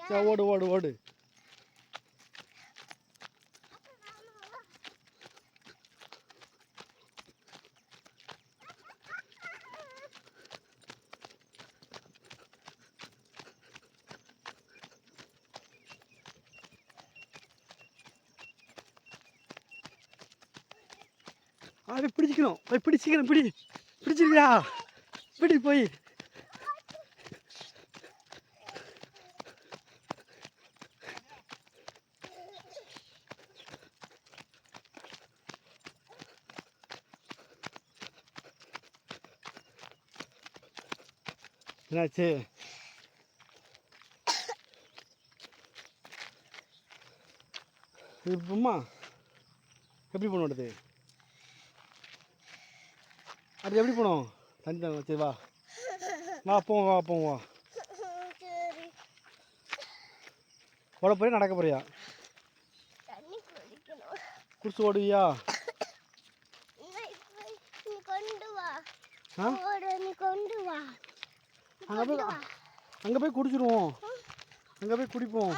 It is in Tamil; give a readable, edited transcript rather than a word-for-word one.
சரி ஓடு ஓடு ஓடு. அப்படியே பிடிச்சிக்கணும். போய் பிடிச்சிக்கணும். பிடிச்சிருக்கியா? பிடி போய். என்னாச்சு? இது அம்மா எப்படி பண்ணுறது? அது எப்படி போனோம்? தண்ணி தாங்க. சரி வா வா போவோம் வா போவோம் வா. ஓட போறியா நடக்க போறியா? குடிச்சு ஓடுவியா? அங்கே போய் குடிச்சிடுவோம். அங்கே போய் குடிப்போம்.